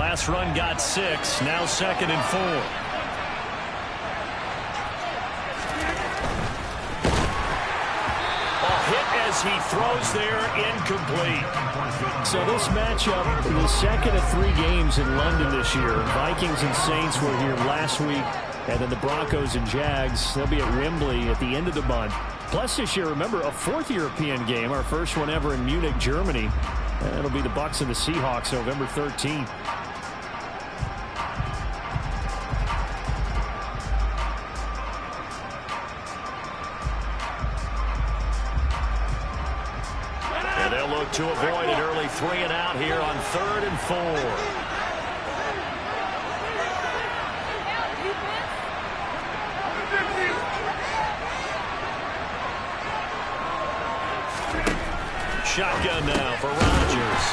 Last run got 6. Now 2nd and 4. As he throws there, incomplete. So this matchup, the second of 3 games in London this year. Vikings and Saints were here last week, and then the Broncos and Jags, they'll be at Wembley at the end of the month. Plus this year, remember, a 4th European game, our first one ever in Munich, Germany. And it'll be the Bucs and the Seahawks November 13th. To avoid an early 3 and out here on 3rd and 4. Shotgun now for Rodgers.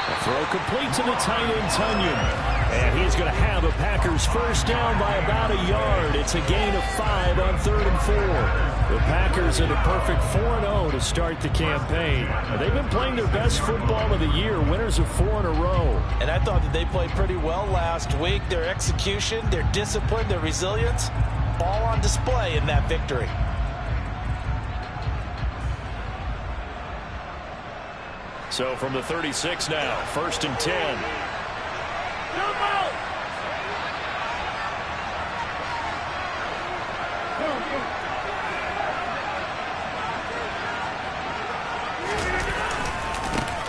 A throw complete to the tight end Tonyan. And he's going to have a Packers first down by about a yard. It's a gain of 5 on 3rd and 4. The Packers in a perfect 4-0 to start the campaign. They've been playing their best football of the year, winners of 4 in a row. And I thought that they played pretty well last week. Their execution, their discipline, their resilience, all on display in that victory. So from the 36 now, 1st and 10.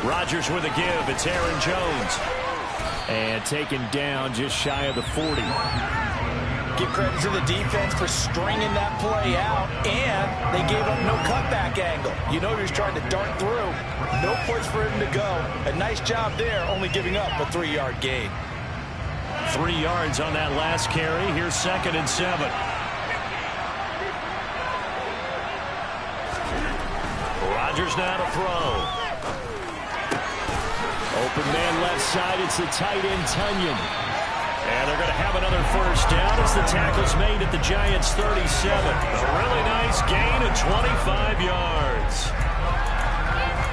Rodgers with a give. It's Aaron Jones. And taken down just shy of the 40. Give credit to the defense for stringing that play out, and they gave up no cutback angle. You know he was trying to dart through. No place for him to go. A nice job there, only giving up a 3-yard gain. 3 yards on that last carry. Here's 2nd and 7. Rodgers now to throw. Open man left side. It's the tight end Tonyan. And they're going to have another first down as the tackle's made at the Giants' 37. A really nice gain of 25 yards.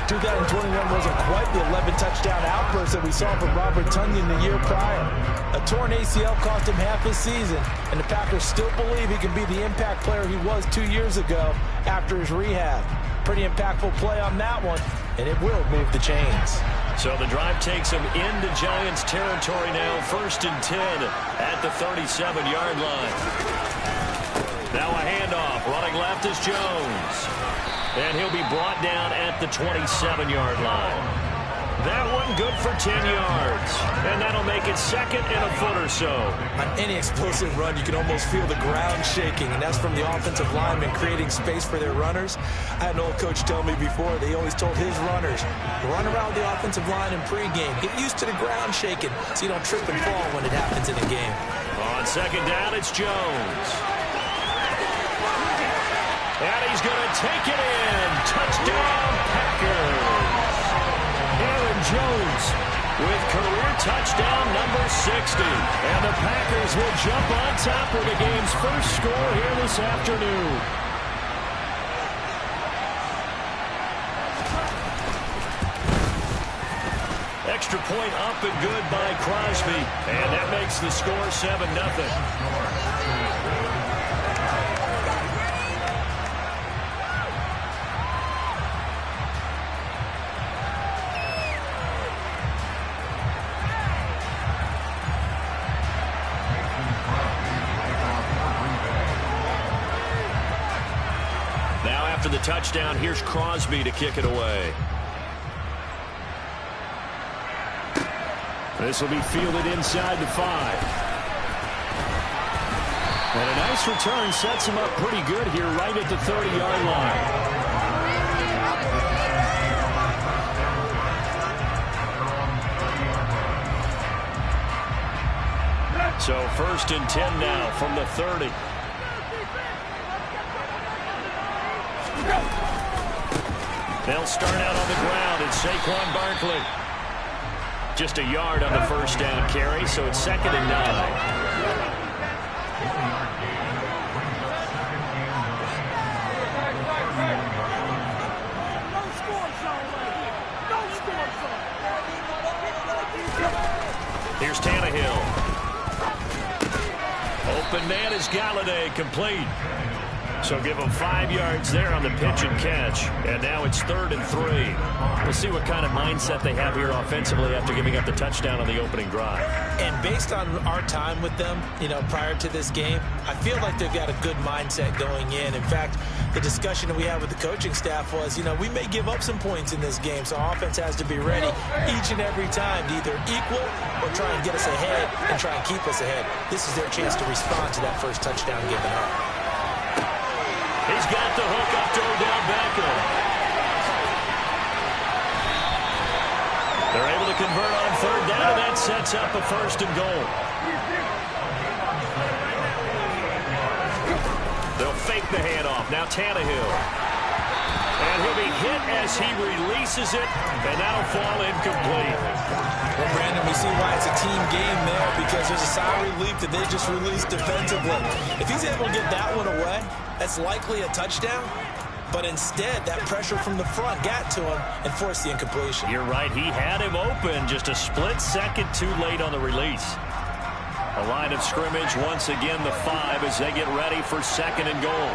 2021 wasn't quite the 11-touchdown outburst that we saw from Robert Tonyan the year prior. A torn ACL cost him half his season, and the Packers still believe he can be the impact player he was 2 years ago after his rehab. Pretty impactful play on that one, and it will move the chains. So the drive takes him into Giants territory now, 1st and 10 at the 37-yard line. Now a handoff. Running left is Jones. And he'll be brought down at the 27-yard line. That one good for 10 yards. And that'll make it 2nd and a foot or so. On any explosive run, you can almost feel the ground shaking, and that's from the offensive linemen creating space for their runners. I had an old coach tell me before, they always told his runners, run around the offensive line in pregame. Get used to the ground shaking so you don't trip and fall when it happens in a game. On 2nd down, it's Jones. And he's going to take it in. Touchdown, Packers. Aaron Jones with career touchdown number 60. And the Packers will jump on top of the game's first score here this afternoon. Extra point up and good by Crosby. And that makes the score 7-0. After the touchdown, here's Crosby to kick it away. This will be fielded inside the 5. And a nice return sets him up pretty good here right at the 30-yard line. So 1st and 10 now from the 30. They'll start out on the ground. It's Saquon Barkley. Just a yard on the first down carry, so it's 2nd and 9. Here's Tannehill. Open man is Galladay, complete. So give him 5 yards there on the pitch and catch. And now it's 3rd and 3. We'll see what kind of mindset they have here offensively after giving up the touchdown on the opening drive. And based on our time with them, prior to this game, I feel like they've got a good mindset going in. In fact, the discussion that we had with the coaching staff was, we may give up some points in this game, so our offense has to be ready each and every time to either equal or try and get us ahead and try and keep us ahead. This is their chance to respond to that first touchdown given up. He's got the hook up to Odell Beckham. They're able to convert on 3rd down, and that sets up a 1st and goal. They'll fake the handoff. Now Tannehill. And he'll be hit as he releases it, and that'll fall incomplete. Well, Brandon, we see why it's a team game there, because there's a sigh of relief that they just released defensively. If he's able to get that one away, that's likely a touchdown. But instead, that pressure from the front got to him and forced the incompletion. You're right. He had him open, just a split second too late on the release. A line of scrimmage, once again, the 5 as they get ready for 2nd and goal.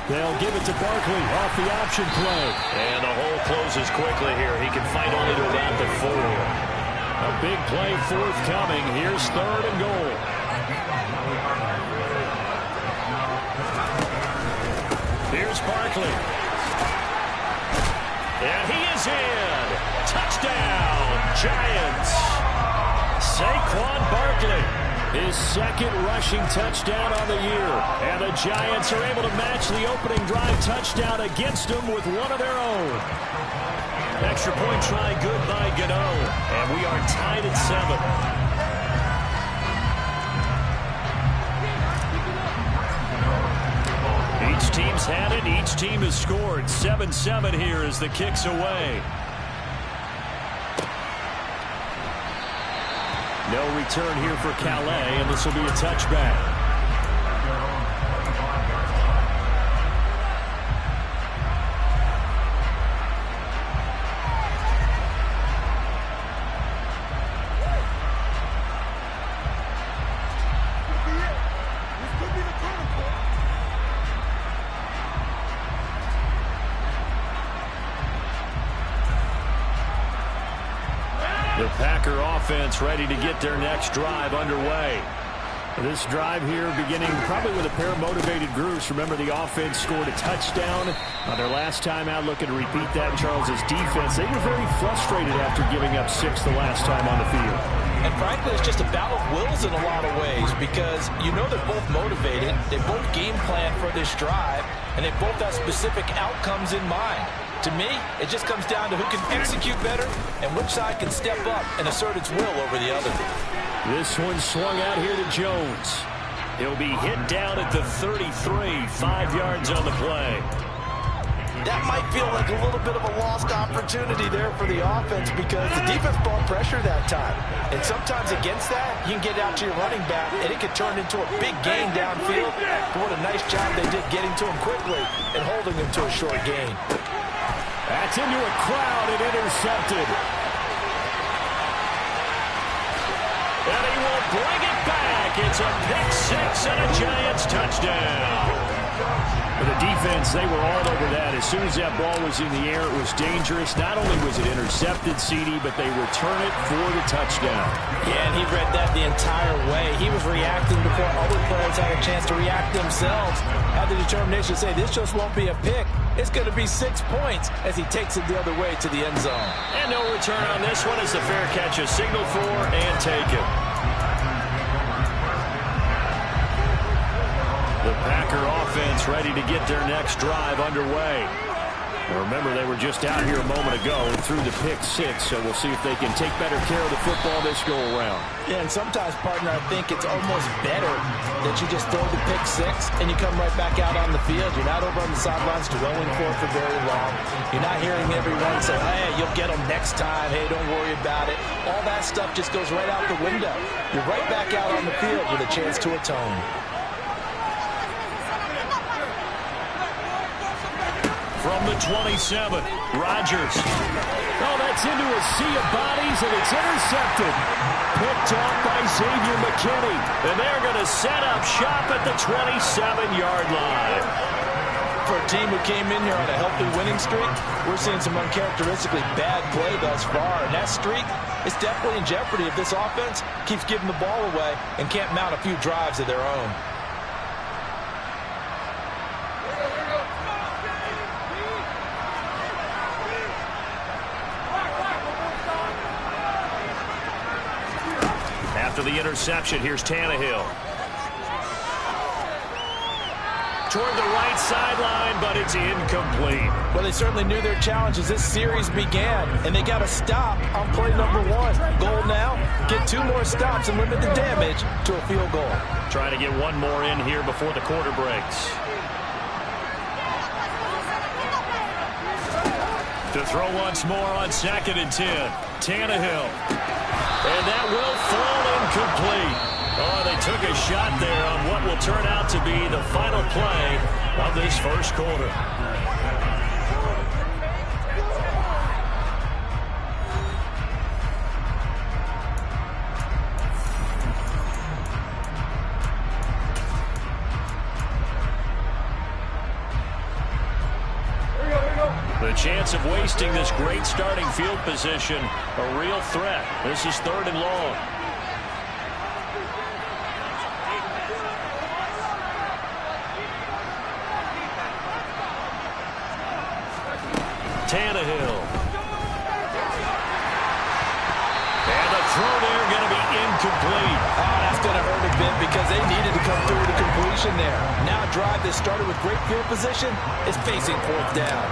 They'll give it to Barkley off the option play. And the hole closes quickly here. He can fight only to about the 4. A big play forthcoming. Here's 3rd and goal. Here's Barkley. And he is in. Touchdown, Giants. Saquon Barkley. His 2nd rushing touchdown on the year. And the Giants are able to match the opening drive touchdown against them with one of their own. Extra point try good by Gano. And we are tied at 7. Each team's had it. Each team has scored. 7-7 here as the kick's away. No return here for Calais, and this will be a touchback. The Packer offense ready to get their next drive underway. This drive here beginning probably with a pair of motivated groups. Remember, the offense scored a touchdown on their last time out. Looking to repeat that in Charles's defense. They were very frustrated after giving up 6 the last time on the field. And frankly, it's just a battle of wills in a lot of ways, because they're both motivated. They both game plan for this drive, and they both have specific outcomes in mind. To me, it just comes down to who can execute better and which side can step up and assert its will over the other. This one swung out here to Jones. He'll be hit down at the 33, 5 yards on the play. That might feel like a little bit of a lost opportunity there for the offense, because the defense brought pressure that time. And sometimes against that, you can get out to your running back, and it could turn into a big gain downfield. But what a nice job they did getting to him quickly and holding him to a short gain. That's into a crowd and intercepted. And he will bring it back. It's a pick 6 and a Giants touchdown. For the defense, they were all over that. As soon as that ball was in the air, it was dangerous. Not only was it intercepted, CD, but they return it for the touchdown. Yeah, and he read that the entire way. He was reacting before other players had a chance to react themselves. Had the determination to say, this just won't be a pick. It's going to be 6 points as he takes it the other way to the end zone. And no return on this one as the fair catch is signaled for and taken. The Packer offense ready to get their next drive underway. And remember, they were just out here a moment ago and threw the pick 6, so we'll see if they can take better care of the football this go-around. Yeah, and sometimes, partner, I think it's almost better that you just throw the pick 6 and you come right back out on the field. You're not over on the sidelines dwelling for very long. You're not hearing everyone say, hey, you'll get them next time. Hey, don't worry about it. All that stuff just goes right out the window. You're right back out on the field with a chance to atone. From the 27, Rodgers. Oh, that gets into a sea of bodies, and it's intercepted. Picked off by Xavier McKinney. And they're going to set up shop at the 27-yard line. For a team who came in here on a healthy winning streak, we're seeing some uncharacteristically bad play thus far. And that streak is definitely in jeopardy if this offense keeps giving the ball away and can't mount a few drives of their own. After the interception, here's Tannehill. Toward the right sideline, but it's incomplete. Well, they certainly knew their challenge as this series began, and they got to stop on play number 1. Goal now, get 2 more stops and limit the damage to a field goal. Trying to get one more in here before the quarter breaks. To throw once more on 2nd and 10. Tannehill. And that will fall incomplete. Oh, they took a shot there on what will turn out to be the final play of this first quarter. The chance of wasting this great starting field position, a real threat. This is 3rd and long. Tannehill. And the throw there going to be incomplete. Oh, that's going to hurt a bit because they needed to come through with a completion there. Now a drive that started with great field position is facing 4th down.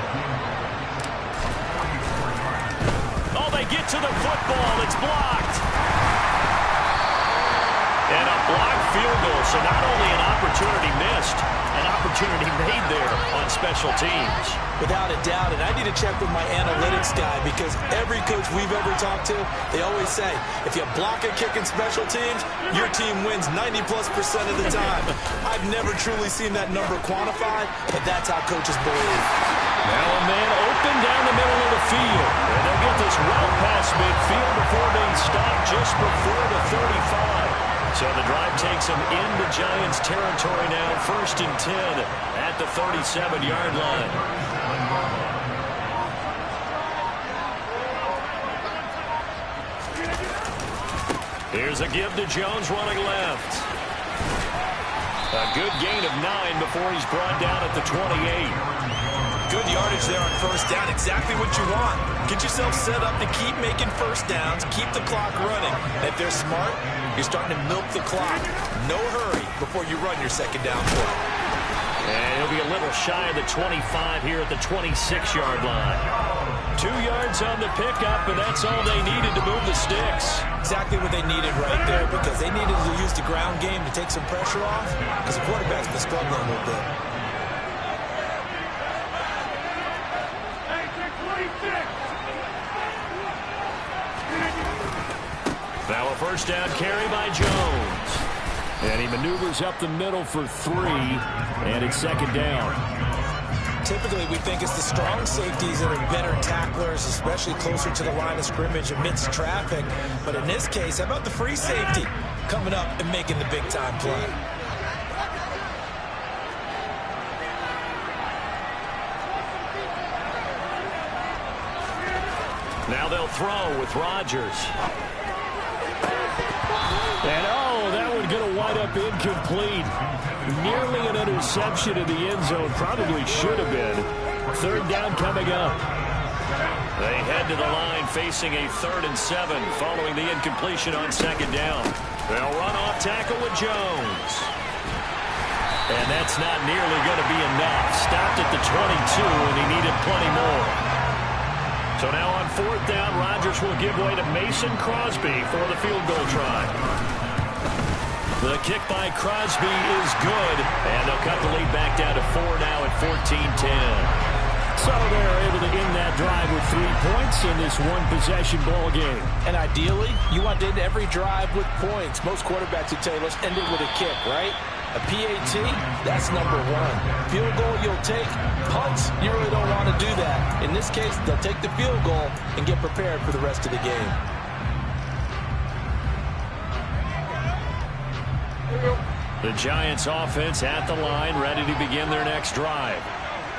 Oh, they get to the football. It's blocked. And a blocked field goal. So not only an opportunity missed, an opportunity made there on special teams. Without a doubt, and I need to check with my analytics guy because every coach we've ever talked to, they always say, if you block a kick in special teams, your team wins 90+% of the time. I've never truly seen that number quantified, but that's how coaches believe. Now a man open down the middle of the field. And they'll get this well past midfield before being stopped just before the 35. So the drive takes them into Giants territory now, 1st and 10 at the 37-yard line. Here's a give to Jones running left. A good gain of 9 before he's brought down at the 28. Good yardage there on 1st down. Exactly what you want. Get yourself set up to keep making 1st downs, keep the clock running. And if they're smart, you're starting to milk the clock. No hurry before you run your 2nd down play. And he'll be a little shy of the 25 here at the 26-yard line. 2 yards on the pickup, and that's all they needed to move the sticks. Exactly what they needed right there because they needed to use the ground game to take some pressure off because the quarterback's been struggling a little bit. Now a 1st down carry by Jones. And he maneuvers up the middle for 3, and it's 2nd down. Typically, we think it's the strong safeties that are better tacklers, especially closer to the line of scrimmage amidst traffic. But in this case, how about the free safety coming up and making the big-time play? Now they'll throw with Rodgers. And, oh, that one going to wind up incomplete. Nearly an interception in the end zone. Probably should have been. 3rd down coming up. They head to the line facing a 3rd and 7 following the incompletion on 2nd down. They'll run off tackle with Jones. And that's not nearly going to be enough. Stopped at the 22, and he needed plenty more. So now on 4th down, Rodgers will give way to Mason Crosby for the field goal try. The kick by Crosby is good, and they'll cut the lead back down to 4 now at 14-10. So they're able to end that drive with 3 points in this one-possession ball game. And ideally, you want to end every drive with points. Most quarterbacks would tell you, let's end it with a kick, right? A PAT, that's number one. Field goal you'll take. Punts, you really don't want to do that. In this case, they'll take the field goal and get prepared for the rest of the game. The Giants offense at the line, ready to begin their next drive.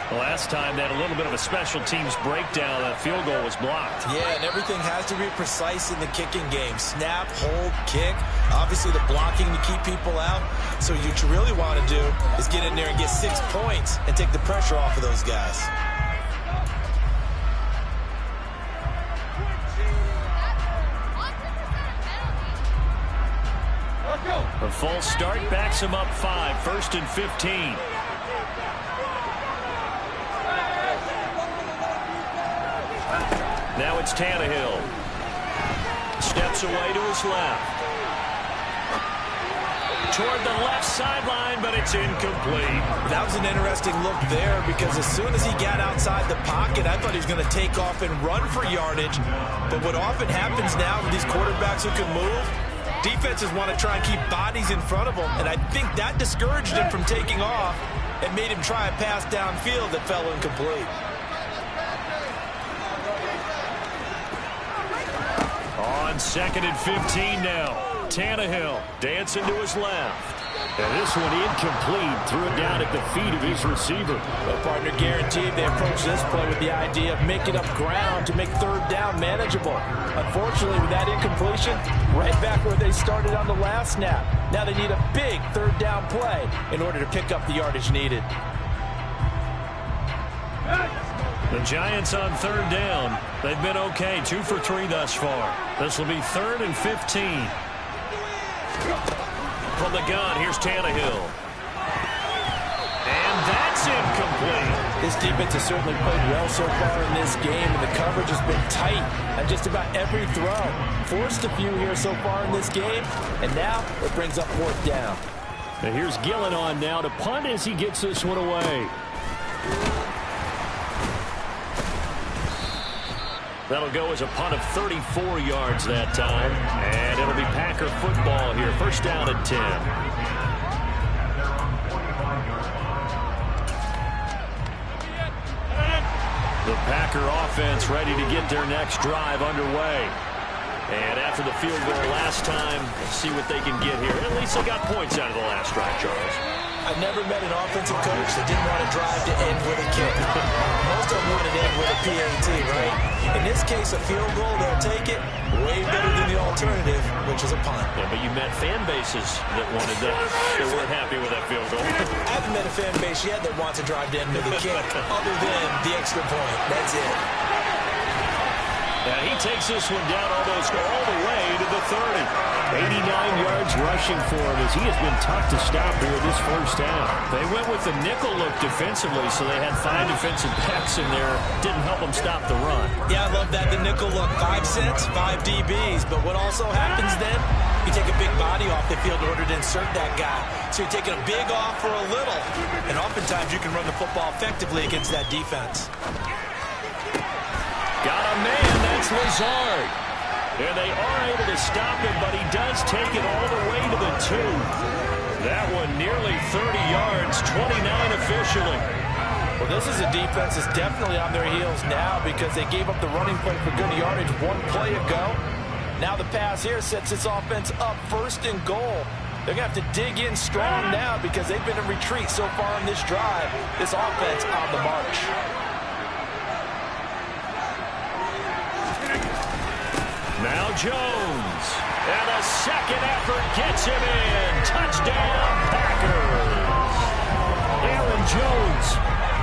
The last time they had a little bit of a special teams breakdown, that field goal was blocked. Yeah, and everything has to be precise in the kicking game. Snap, hold, kick. Obviously the blocking to keep people out. So what you really want to do is get in there and get 6 points and take the pressure off of those guys. A false start backs him up 5, 1st and 15. Now it's Tannehill. Steps away to his left. Toward the left sideline, but it's incomplete. That was an interesting look there because as soon as he got outside the pocket, I thought he was going to take off and run for yardage. But what often happens now with these quarterbacks who can move, defenses want to try and keep bodies in front of them, and I think that discouraged him from taking off and made him try a pass downfield that fell incomplete. On 2nd and 15 now. Tannehill dancing to his left. And this one incomplete. Threw it down at the feet of his receiver. Well, partner, guaranteed they approach this play with the idea of making up ground to make 3rd down manageable. Unfortunately, with that incompletion, right back where they started on the last snap. Now they need a big 3rd down play in order to pick up the yardage needed. The Giants on 3rd down. They've been okay, 2 for 3 thus far. This will be 3rd and 15. From the gun, here's Tannehill. And that's incomplete. This defense has certainly played well so far in this game, and the coverage has been tight on just about every throw. Forced a few here so far in this game, and now it brings up 4th down. And here's Gillen on now to punt as he gets this one away. That'll go as a punt of 34 yards that time. And it'll be Packer football here. 1st down and 10. The Packer offense ready to get their next drive underway. And after the field goal last time, see what they can get here. At least they got points out of the last drive, Charles. I've never met an offensive coach that didn't want to drive to end with a kick. Most of them want to end with a PAT, right? In this case, a field goal, they'll take it way better than the alternative, which is a punt. Yeah, but you met fan bases that wanted that. They weren't happy with that field goal. I haven't met a fan base yet that wants to drive to end with a kick, other than the extra point. That's it. And he takes this one down almost all the way to the 30. 89 yards rushing for him as he has been tough to stop here this 1st half. They went with the nickel look defensively, so they had 5 defensive backs in there. Didn't help them stop the run. Yeah, I love that. The nickel look, 5 cents, 5 DBs. But what also happens then, you take a big body off the field in order to insert that guy. So you're taking a big off for a little. And oftentimes you can run the football effectively against that defense. Got a man, that's Lazard. And they are able to stop him, but he does take it all the way to the 2. That one nearly 30 yards, 29 officially. Well, this is a defense that's definitely on their heels now because they gave up the running play for good yardage 1 play ago. Now the pass here sets this offense up 1st and goal. They're going to have to dig in strong now because they've been in retreat so far in this drive. This offense on the march. Now Jones. And a second effort gets him in. Touchdown, Packers. Aaron Jones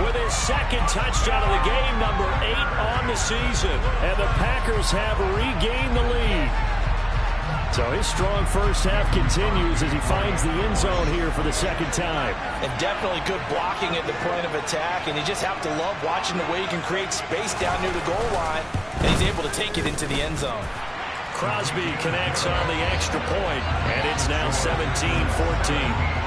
with his 2nd touchdown of the game, number 8 on the season. And the Packers have regained the lead. So his strong 1st half continues as he finds the end zone here for the 2nd time. And definitely good blocking at the point of attack. And you just have to love watching the way he can create space down near the goal line. And he's able to take it into the end zone. Crosby connects on the extra point, and it's now 17-14.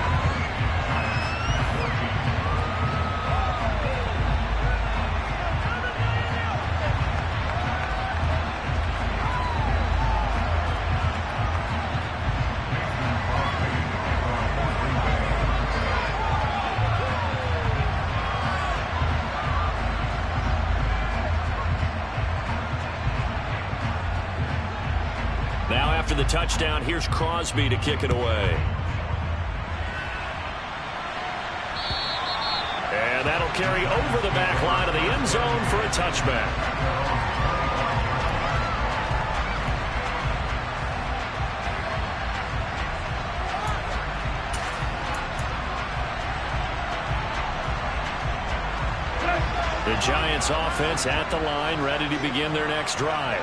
after the touchdown, here's Crosby to kick it away. And that'll carry over the back line of the end zone for a touchback. The Giants offense at the line, ready to begin their next drive.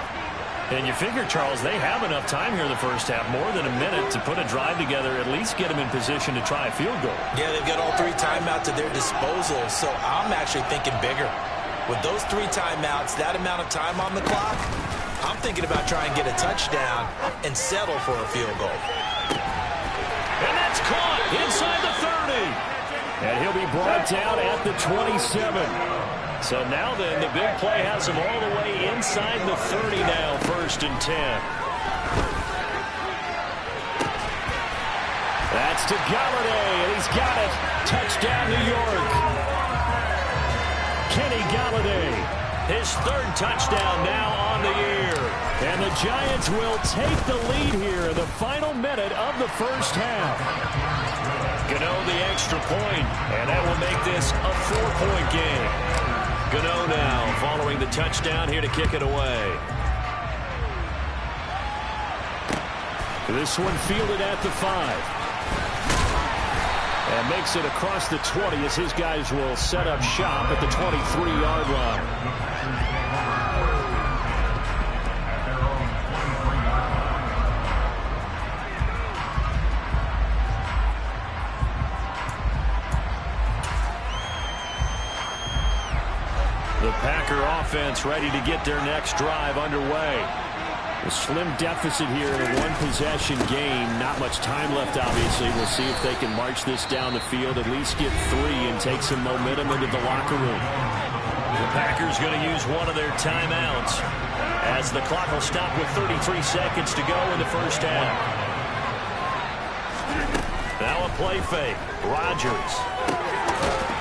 And you figure, Charles, they have enough time here in the first half, more than a minute, to put a drive together, at least get them in position to try a field goal. Yeah, they've got all 3 timeouts at their disposal, so I'm actually thinking bigger. With those 3 timeouts, that amount of time on the clock, I'm thinking about trying to get a touchdown and settle for a field goal. And that's caught inside the 30. And he'll be brought down at the 27. So now then, the big play has him all the way inside the 30 now, 1st and 10. That's to Galladay, and he's got it. Touchdown, New York. Kenny Galladay. His 3rd touchdown now on the year. And the Giants will take the lead here in the final minute of the first half. Gano the extra point, and that will make this a 4-point game. Gano now following the touchdown here to kick it away. This one fielded at the 5. And makes it across the 20 as his guys will set up shop at the 23-yard line. The Packer offense ready to get their next drive underway. A slim deficit here in a one-possession game. Not much time left, obviously. We'll see if they can march this down the field, at least get 3 and take some momentum into the locker room. The Packers going to use one of their timeouts as the clock will stop with 33 seconds to go in the first half. Now a play fake. Rodgers.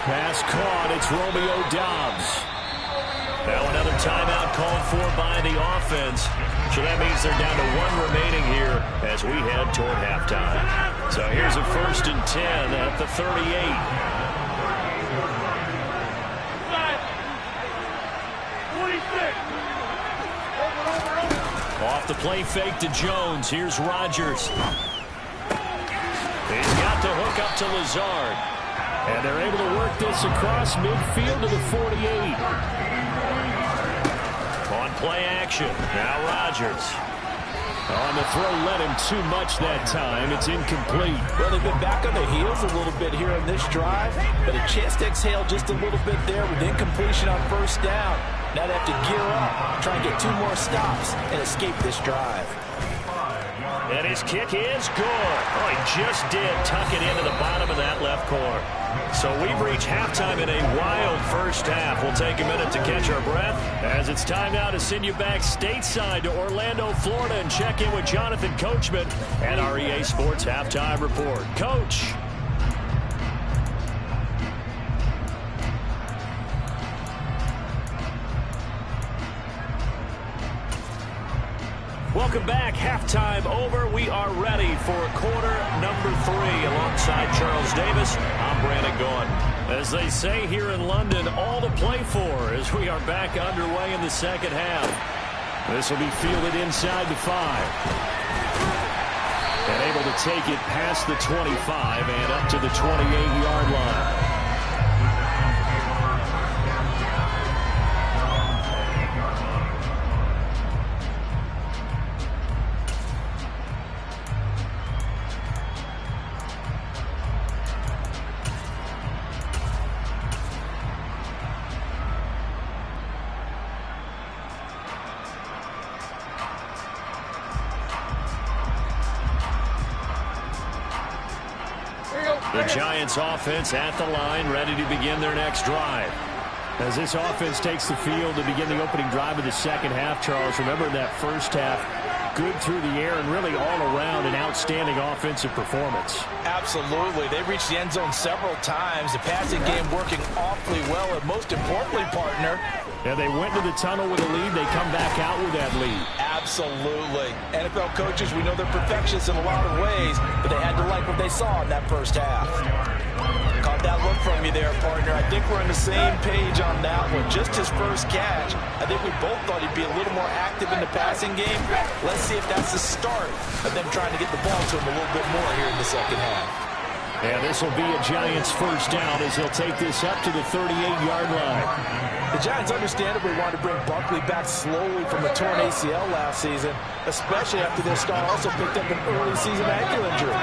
Pass caught. It's Romeo Doubs. Now another timeout called for by the offense. So that means they're down to 1 remaining here as we head toward halftime. So here's a 1st and 10 at the 38. Off the play fake to Jones. Here's Rodgers. He's got the hook up to Lazard. And they're able to work this across midfield to the 48. On play action. Now Rodgers. On the throw, led him too much that time. It's incomplete. Well, they've been back on their heels a little bit here in this drive, but a chance to exhale just a little bit there with incompletion on 1st down. Now they have to gear up, try and get 2 more stops, and escape this drive. And his kick is good. Oh, he just did tuck it into the bottom of that left corner. So we've reached halftime in a wild first half. We'll take a minute to catch our breath as it's time now to send you back stateside to Orlando, Florida, and check in with Jonathan Coachman and our EA Sports Halftime Report. Coach. Welcome back. Halftime over. We are ready for quarter number 3 alongside Charles Davis. I'm Brandon Gaudin. As they say here in London, all to play for as we are back underway in the second half. This will be fielded inside the 5. And able to take it past the 25 and up to the 28-yard line. The Giants offense at the line, ready to begin their next drive. As this offense takes the field to begin the opening drive of the second half, Charles, remember that first half, good through the air and really all around an outstanding offensive performance. Absolutely. They reached the end zone several times. The passing game working awfully well, and most importantly, partner, Yeah, they went to the tunnel with a lead. They come back out with that lead. Absolutely. NFL coaches, we know they're perfectionists in a lot of ways, but they had to like what they saw in that first half. Caught that look from you there, partner. I think we're on the same page on that one. Just his first catch. I think we both thought he'd be a little more active in the passing game. Let's see if that's the start of them trying to get the ball to him a little bit more here in the second half. And this will be a Giants first down as he'll take this up to the 38-yard line. The Giants understandably wanted to bring Barkley back slowly from a torn ACL last season, especially after their star also picked up an early season ankle injury.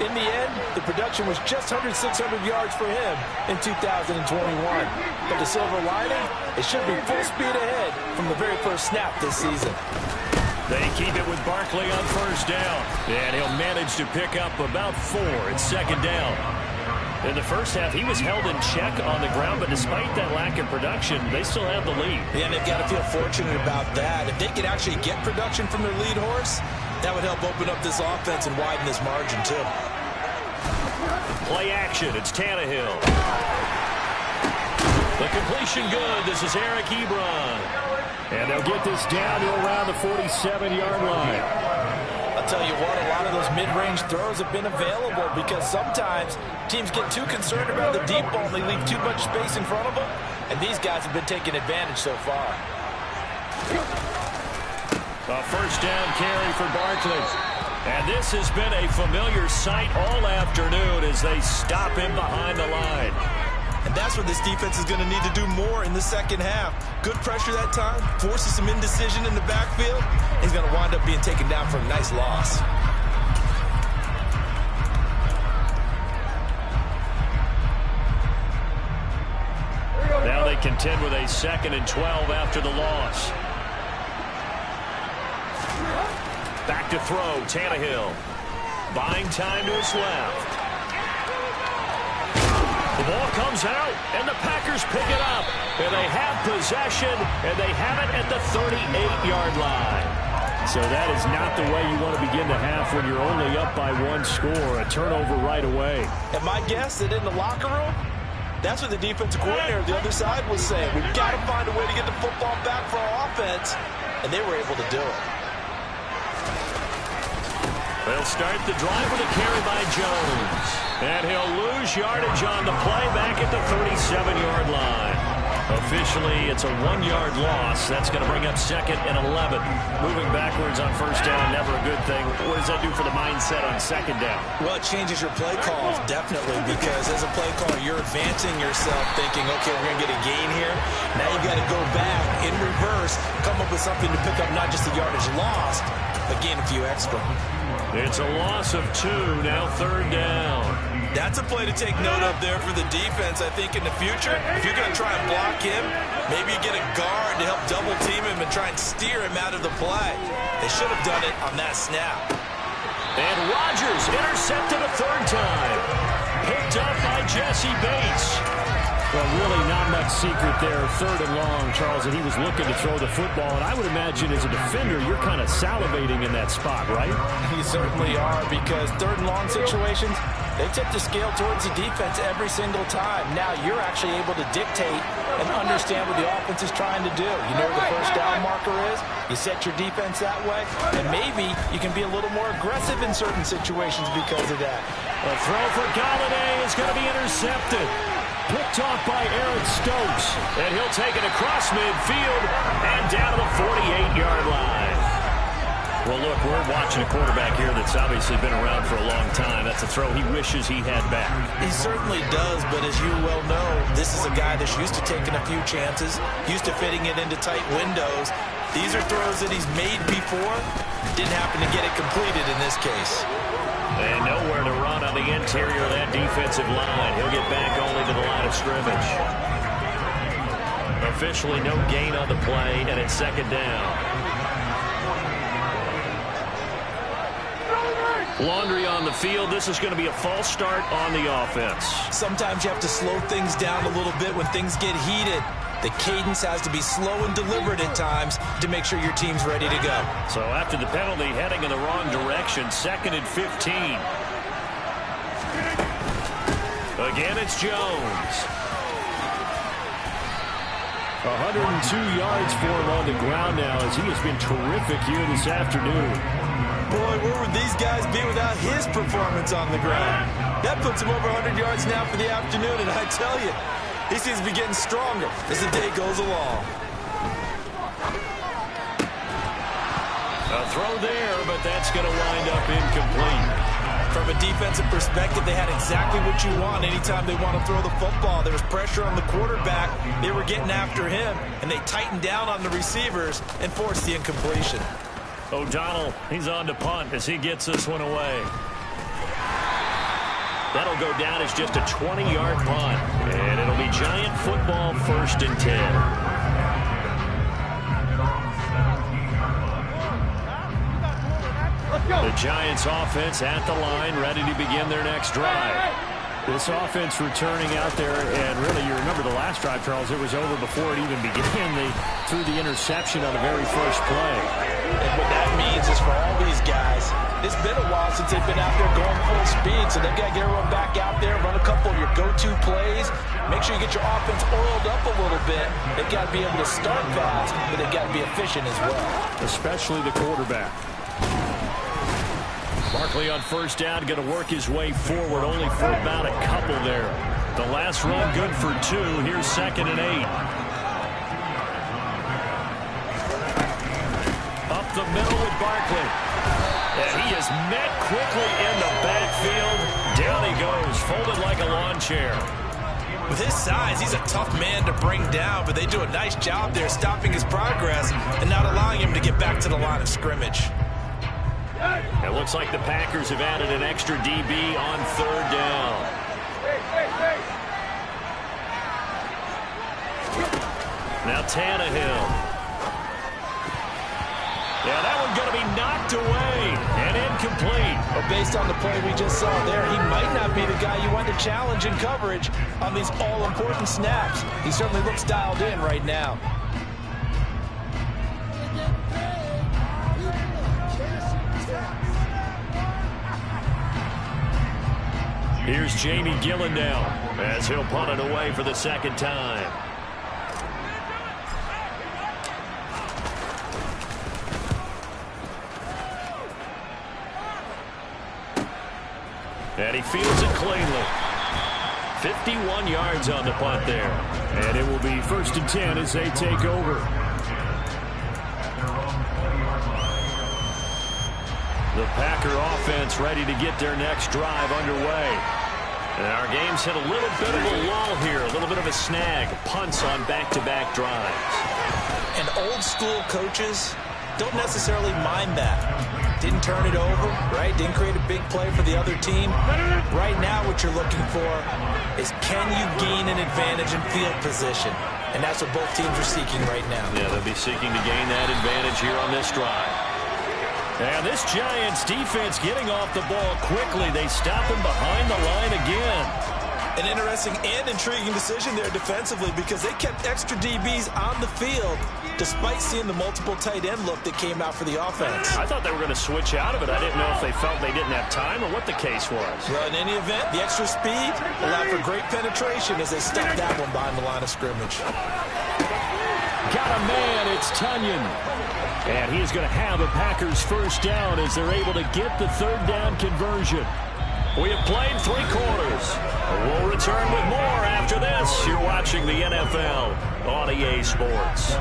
In the end, the production was just under 600 yards for him in 2021. But the silver lining, it should be full speed ahead from the very first snap this season. They keep it with Barkley on first down. And he'll manage to pick up about 4 at second down. In the first half, he was held in check on the ground, but despite that lack of production, they still have the lead. Yeah, and they've got to feel fortunate about that. If they could actually get production from their lead horse, that would help open up this offense and widen this margin, too. Play action. It's Tannehill. The completion good. This is Eric Ebron. And they'll get this down to around the 47-yard line. I'll tell you what, a lot of those mid-range throws have been available because sometimes teams get too concerned about the deep ball and they leave too much space in front of them. And these guys have been taking advantage so far. A first down carry for Barkley. And this has been a familiar sight all afternoon as they stop him behind the line. And that's what this defense is going to need to do more in the second half. Good pressure that time, forces some indecision in the backfield. He's going to wind up being taken down for a nice loss. Now they contend with a 2nd and 12 after the loss. Back to throw, Tannehill. Buying time to his left. The ball comes out, and the Packers pick it up. And they have possession, and they have it at the 38-yard line. So that is not the way you want to begin the half when you're only up by 1 score. A turnover right away. And my guess that in the locker room, that's what the defensive coordinator on the other side was saying. We've got to find a way to get the football back for our offense. And they were able to do it. They'll start the drive with a carry by Jones. And he'll lose yardage on the play back at the 37-yard line. Officially, it's a 1-yard loss. That's going to bring up 2nd and 11. Moving backwards on first down, never a good thing. What does that do for the mindset on 2nd down? Well, it changes your play calls, definitely, because as a play caller, you're advancing yourself thinking, okay, we're going to get a gain here. Now you've got to go back in reverse, come up with something to pick up not just the yardage lost, but gain a few extra. It's a loss of 2, now 3rd down. That's a play to take note of there for the defense, I think, in the future. If you're going to try and block him, maybe you get a guard to help double team him and try and steer him out of the play. They should have done it on that snap. And Rodgers intercepted a 3rd time. Picked up by Jesse Bates. Well, really not much secret there. 3rd and long, Charles, and he was looking to throw the football. And I would imagine as a defender, you're kind of salivating in that spot, right? You certainly are, because 3rd and long situations, they tip the scale towards the defense every single time. Now you're actually able to dictate and understand what the offense is trying to do. You know where the first down marker is. You set your defense that way, and maybe you can be a little more aggressive in certain situations because of that. A throw for Galladay is going to be intercepted. Picked off by Eric Stokes. And he'll take it across midfield and down to the 48-yard line. Well, look, we're watching a quarterback here that's obviously been around for a long time. That's a throw he wishes he had back. He certainly does, but as you well know, this is a guy that's used to taking a few chances, used to fitting it into tight windows. These are throws that he's made before. Didn't happen to get it completed in this case. And nowhere to run on the interior of that defensive line. He'll get back only to the line of scrimmage. Officially no gain on the play, and it's 2nd down. Laundry on the field. This is going to be a false start on the offense. Sometimes you have to slow things down a little bit when things get heated. The cadence has to be slow and deliberate at times to make sure your team's ready to go. So after the penalty, heading in the wrong direction, 2nd and 15. Again, it's Jones. 102 yards for him on the ground now as he has been terrific here this afternoon. Boy, where would these guys be without his performance on the ground? That puts him over 100 yards now for the afternoon, and I tell you, he seems to be getting stronger as the day goes along. A throw there, but that's going to wind up incomplete. From a defensive perspective, they had exactly what you want anytime they want to throw the football. There was pressure on the quarterback. They were getting after him, and they tightened down on the receivers and forced the incompletion. O'Donnell, he's on to punt as he gets this one away. That'll go down as just a 20-yard punt, and it'll be Giant football 1st and 10. The Giants offense at the line, ready to begin their next drive. This offense returning out there, and really, you remember the last drive, Charles, it was over before it even began. They threw the interception on the very first play. And what that means is for all these guys, it's been a while since they've been out there going full speed, so they've got to get everyone back out there, run a couple of your go-to plays, make sure you get your offense oiled up a little bit. They've got to be able to start fast, but they've got to be efficient as well. Especially the quarterback. Barkley on 1st down, going to work his way forward, only for about a couple there. The last run good for 2. Here's 2nd and 8. Up the middle with Barkley. And he is met quickly in the backfield. Down he goes, folded like a lawn chair. With his size, he's a tough man to bring down, but they do a nice job there stopping his progress and not allowing him to get back to the line of scrimmage. It looks like the Packers have added an extra DB on 3rd down. Now Tannehill. Yeah, that one's going to be knocked away and incomplete. Well, based on the play we just saw there, he might not be the guy you want to challenge in coverage on these all-important snaps. He certainly looks dialed in right now. Here's Jamie Gillen now as he'll punt it away for the 2nd time. And he fields it cleanly. 51 yards on the punt there. And it will be 1st and 10 as they take over. The Packer offense ready to get their next drive underway. And our game's hit a little bit of a lull here, a little bit of a snag. Punts on back-to-back drives. And old-school coaches don't necessarily mind that. Didn't turn it over, right? Didn't create a big play for the other team. Right now what you're looking for is can you gain an advantage in field position? And that's what both teams are seeking right now. Yeah, they'll be seeking to gain that advantage here on this drive. And this Giants defense getting off the ball quickly. They stop him behind the line again. An interesting and intriguing decision there defensively because they kept extra DBs on the field despite seeing the multiple tight end look that came out for the offense. I thought they were going to switch out of it. I didn't know if they felt they didn't have time or what the case was. Well, in any event, the extra speed allowed for great penetration as they stuffed that one behind the line of scrimmage. Got a man, it's Tonyan. And he's going to have a Packers 1st down as they're able to get the 3rd down conversion. We have played 3 quarters. We'll return with more after this. You're watching the NFL on EA Sports.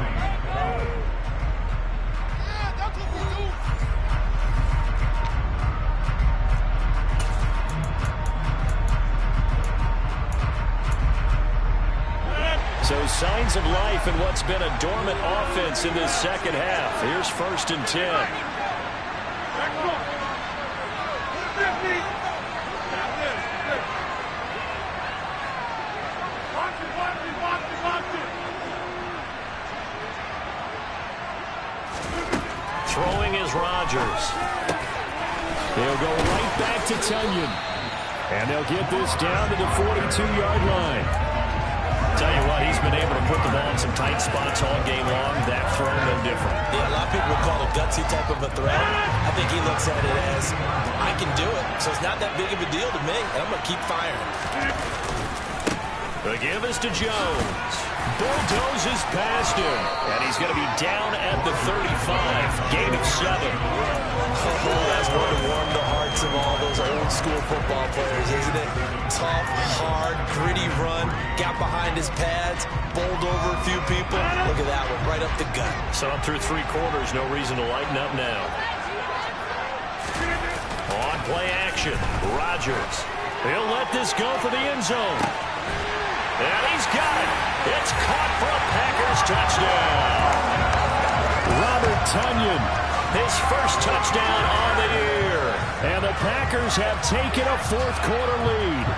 So signs of life in what's been a dormant offense in this 2nd half. Here's 1st and 10. Throwing is Rodgers. They'll go right back to Tonyan. And they'll get this down to the 42-yard line. Tell you what, he's been able to put the ball in some tight spots all game long. That throw, no different. Yeah, a lot of people would call it a gutsy type of a throw. I think he looks at it as, I can do it, so it's not that big of a deal to me, and I'm going to keep firing. The give is to Jones. Bulldozes past him. And he's going to be down at the 35. Gain of 7. Oh, that's going to warm the hearts of all those old school football players, isn't it? Tough, hard, gritty run. Got behind his pads. Bowled over a few people. Look at that one, right up the gut. So up through 3 quarters, no reason to lighten up now. On play action, Rodgers. He'll let this go for the end zone. And he's got it. It's caught for a Packers touchdown. Robert Tonyan, his first touchdown on the year. And the Packers have taken a fourth-quarter lead.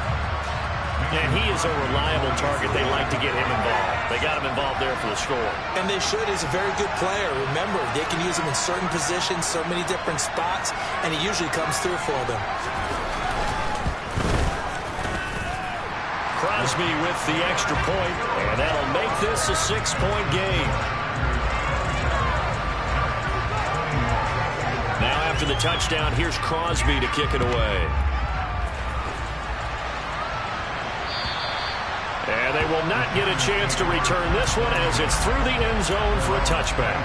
And he is a reliable target. They like to get him involved. They got him involved there for the score. And they should. He's a very good player. Remember, they can use him in certain positions, so many different spots, and he usually comes through for them. Crosby with the extra point, and that'll make this a 6-point game. Now after the touchdown, here's Crosby to kick it away. And they will not get a chance to return this one as it's through the end zone for a touchback.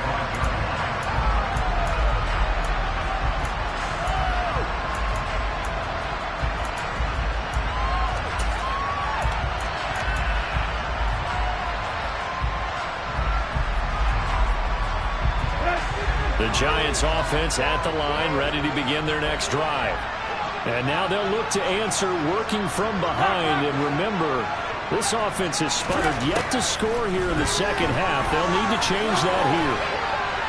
The Giants offense at the line, ready to begin their next drive. And now they'll look to answer working from behind. And remember, this offense has sputtered yet to score here in the second half. They'll need to change that here.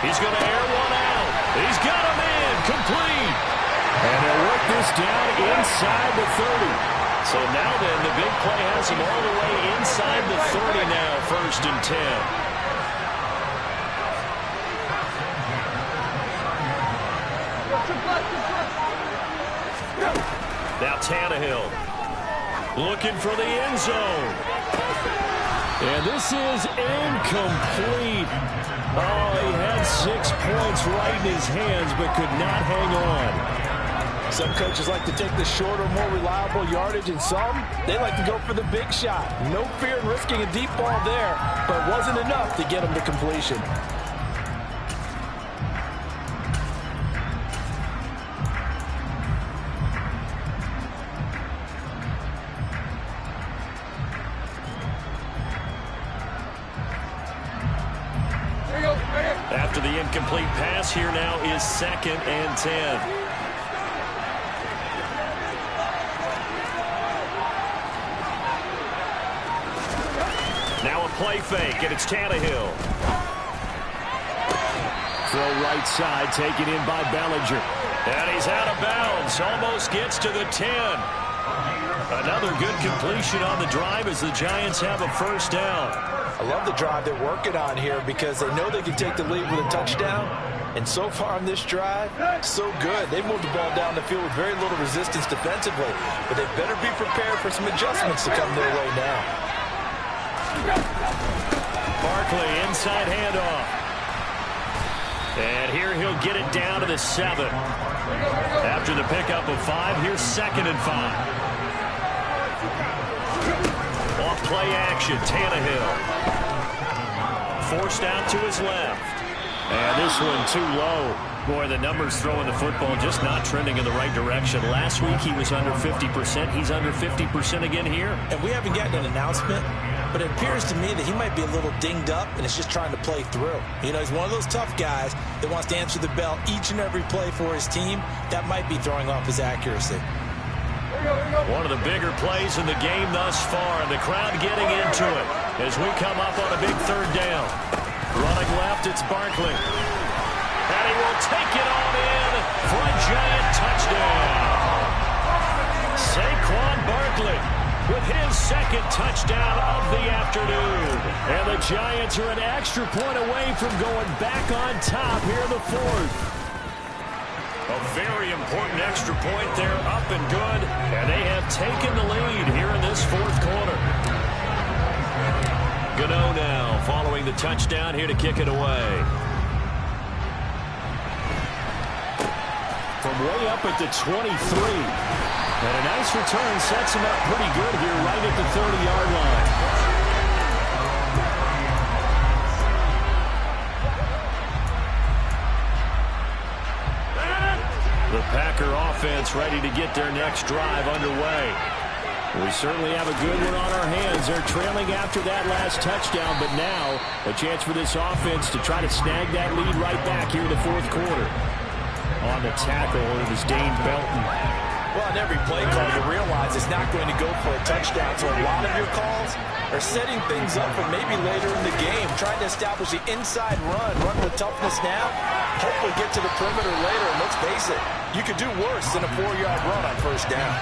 He's going to air one out. He's got him in, complete. And they'll work this down inside the 30. So now then, the big play has him all the way inside the 30 now, 1st and 10. Now Tannehill looking for the end zone. And this is incomplete. Oh, he had 6 points right in his hands but could not hang on. Some coaches like to take the shorter, more reliable yardage, and some, they like to go for the big shot. No fear in risking a deep ball there, but it wasn't enough to get him to completion. After the incomplete pass, here now is 2nd and 10. Now a play fake, and it's Tannehill. Throw right side, taken in by Bellinger. And he's out of bounds, almost gets to the 10. Another good completion on the drive as the Giants have a first down. I love the drive they're working on here because they know they can take the lead with a touchdown. And so far on this drive, so good. They moved the ball down the field with very little resistance defensively. But they better be prepared for some adjustments to come their way now. Barkley, inside handoff. And here he'll get it down to the 7. After the pickup of 5, here's 2nd and 5. Off play action, Tannehill. Forced out to his left. And this one too low. Boy, the numbers throwing the football just not trending in the right direction. Last week he was under 50%. He's under 50% again here. And we haven't gotten an announcement, but it appears to me that he might be a little dinged up and is just trying to play through. You know, he's one of those tough guys that wants to answer the bell each and every play for his team. That might be throwing off his accuracy. One of the bigger plays in the game thus far, and the crowd getting into it as we come up on a big 3rd down. Running left, it's Barkley. And he will take it on in for a Giant touchdown. Saquon Barkley with his 2nd touchdown of the afternoon. And the Giants are an extra point away from going back on top here in the 4th. A very important extra point there, up and good. And they have taken the lead here in this 4th quarter. Gano now following the touchdown here to kick it away. From way up at the 23. And a nice return sets him up pretty good here right at the 30-yard line. The Packer offense ready to get their next drive underway. We certainly have a good one on our hands. They're trailing after that last touchdown, but now a chance for this offense to try to snag that lead right back here in the fourth quarter. On the tackle, it was Dane Belton. Well, in every play call, you realize it's not going to go for a touchdown, so a lot of your calls are setting things up for maybe later in the game, trying to establish the inside run the toughness now, hopefully get to the perimeter later, and let's face it, you could do worse than a 4-yard run on first down.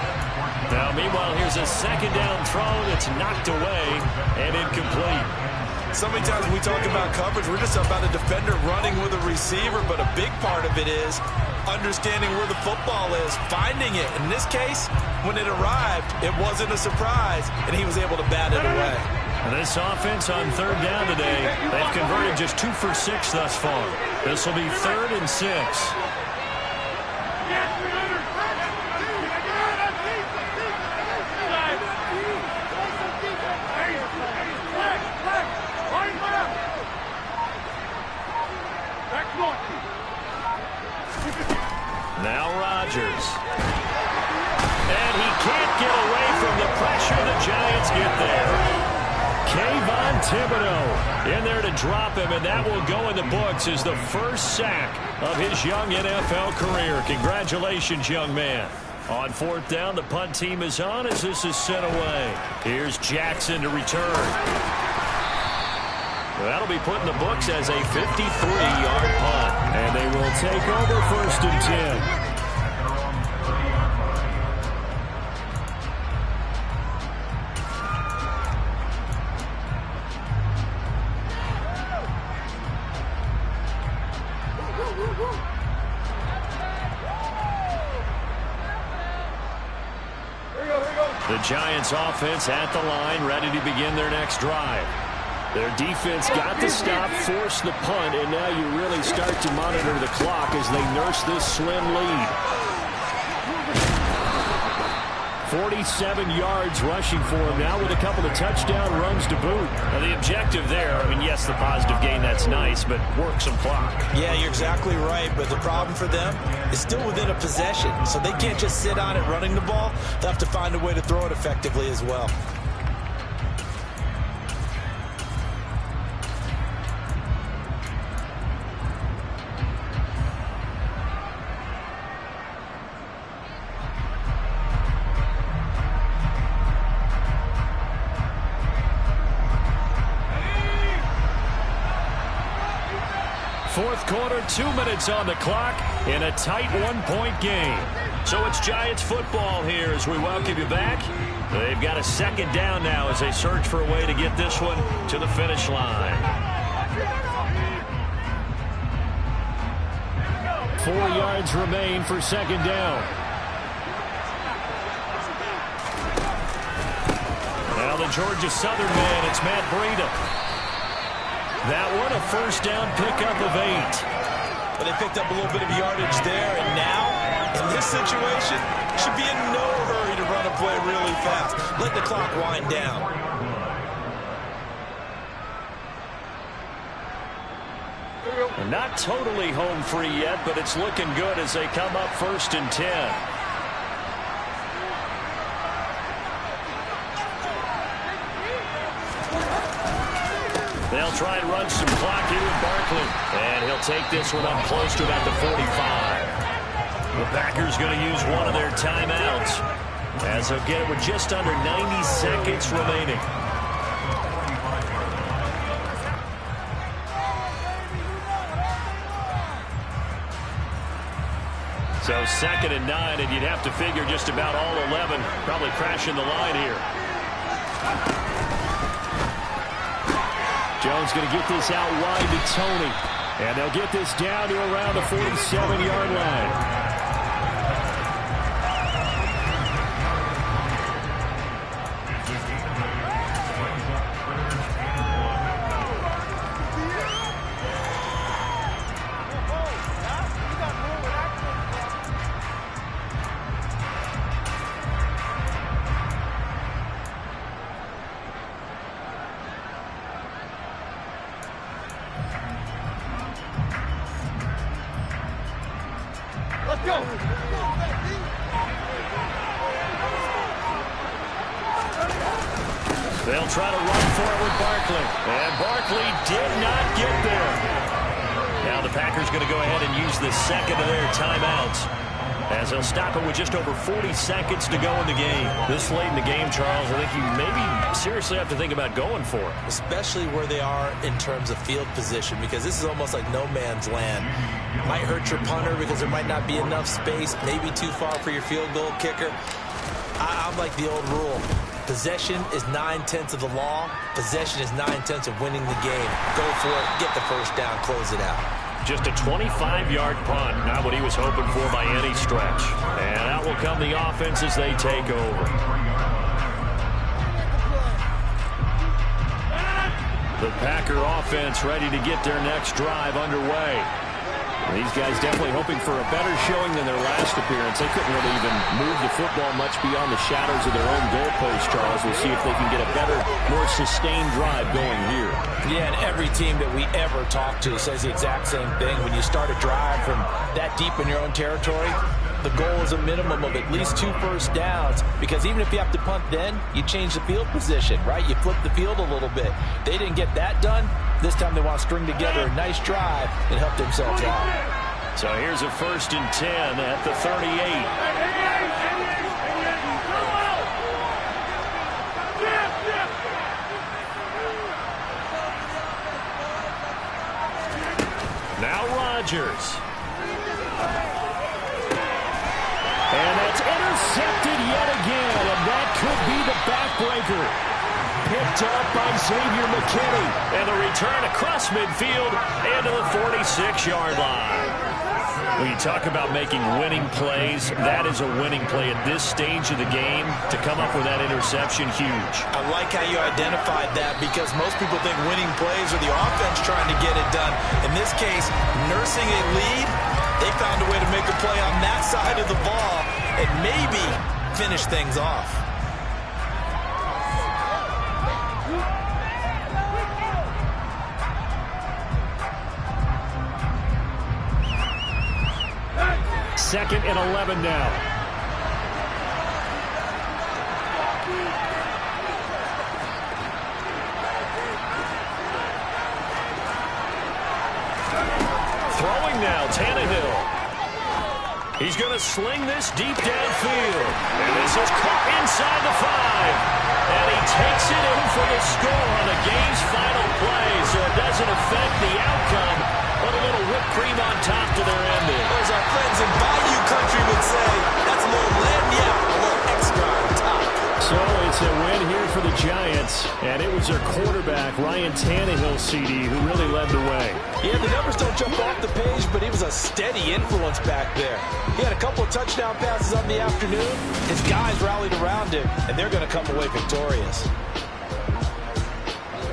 Now, meanwhile, here's a second down throw that's knocked away and incomplete. So many times when we talk about coverage, we're just about a defender running with a receiver, but a big part of it is understanding where the football is, finding it. In this case, when it arrived, it wasn't a surprise, and he was able to bat it away. And this offense on third down today, they've converted just 2 for 6 thus far. This will be 3rd and 6. Now Rodgers. And he can't get away from the pressure. The Giants get there. Kayvon Thibodeaux in there to drop him, and that will go in the books as the first sack of his young NFL career. Congratulations, young man. On 4th down, the punt team is on as this is sent away. Here's Jackson to return. That'll be put in the books as a 53-yard punt. And they will take over 1st and 10. The Giants offense at the line, ready to begin their next drive. Their defense got the stop, forced the punt, and now you really start to monitor the clock as they nurse this slim lead. 47 yards rushing for him now with a couple of touchdown runs to boot. Now the objective there, I mean, yes, the positive gain, that's nice, but work some clock. Yeah, you're exactly right, but the problem for them is still within a possession, so they can't just sit on it running the ball. They'll have to find a way to throw it effectively as well. Fourth quarter, 2 minutes on the clock in a tight 1-point game. So it's Giants football here as we welcome you back. They've got a second down now as they search for a way to get this one to the finish line. 4 yards remain for second down. Now the Georgia Southern man, it's Matt Breida. That one a first down pickup of 8. But they picked up a little bit of yardage there, and now, in this situation, should be in no hurry to run a play really fast. Let the clock wind down. And not totally home free yet, but it's looking good as they come up 1st and 10. They'll try and run some clock here with Barkley. And he'll take this one up close to about the 45. The Packers going to use one of their timeouts as they'll get it with just under 90 seconds remaining. So 2nd and 9, and you'd have to figure just about all 11 probably crashing the line here. Jones going to get this out wide to Tony. And they'll get this down to around the 47-yard line. They'll try to run for it with Barkley. And Barkley did not get there. Now the Packers going to go ahead and use the second of their timeouts, as they'll stop it with just over 40 seconds to go in the game. This late in the game, Charles, I think you maybe seriously have to think about going for it. Especially where they are in terms of field position, because this is almost like no man's land. Might hurt your punter because there might not be enough space, maybe too far for your field goal kicker. I'm like the old rule. Possession is 9/10 of the law. Possession is 9/10 of winning the game. Go for it, get the first down, close it out. Just a 25-yard punt, not what he was hoping for by any stretch. And out will come the offense as they take over. The Packer offense ready to get their next drive underway. These guys definitely hoping for a better showing than their last appearance. They couldn't really even move the football much beyond the shadows of their own goalpost, Charles. We'll see if they can get a better, more sustained drive going here. Yeah, and every team that we ever talk to says the exact same thing. When you start a drive from that deep in your own territory, the goal is a minimum of at least 2 first downs, because even if you have to punt then, you change the field position, right? You flip the field a little bit. They didn't get that done. This time they want to string together a nice drive and help themselves out. So here's a 1st and 10 at the 38. Now Rodgers. And that's intercepted yet again, and that could be the backbreaker. Picked up by Xavier McKinney. And the return across midfield and to the 46-yard line. When you talk about making winning plays, that is a winning play at this stage of the game. To come up with that interception, huge. I like how you identified that, because most people think winning plays are the offense trying to get it done. In this case, nursing a lead, they found a way to make a play on that side of the ball and maybe finish things off. Second and 11 now. Throwing now, Tannehill. He's going to sling this deep downfield. And this is caught inside the 5. And he takes it in for the score on the game's final play. So it doesn't affect the outcome, but a little whipped cream on top to their ending. As our friends in Bayou Country would say, that's a little lagniappe, a little extra on top. So it's a win here for the Giants, and it was their quarterback, Ryan Tannehill, CD, who really led the way. Yeah, the numbers don't jump off the page, but he was a steady influence back there. He had a couple of touchdown passes on the afternoon. His guys rallied around him, and they're going to come away victorious.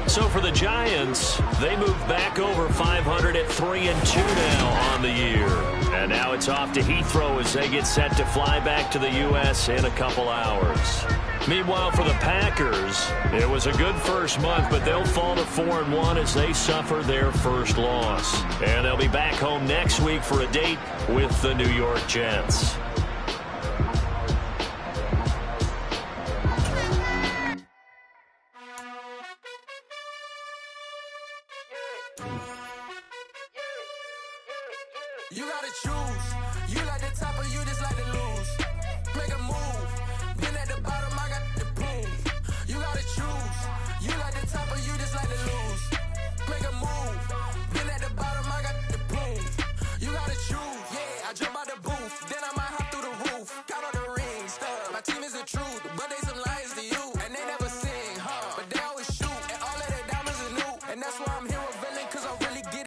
So for the Giants, they move back over 500 at 3-2 now on the year. And now it's off to Heathrow as they get set to fly back to the U.S. in a couple hours. Meanwhile, for the Packers, it was a good first month, but they'll fall to 4-1 as they suffer their first loss. And they'll be back home next week for a date with the New York Jets.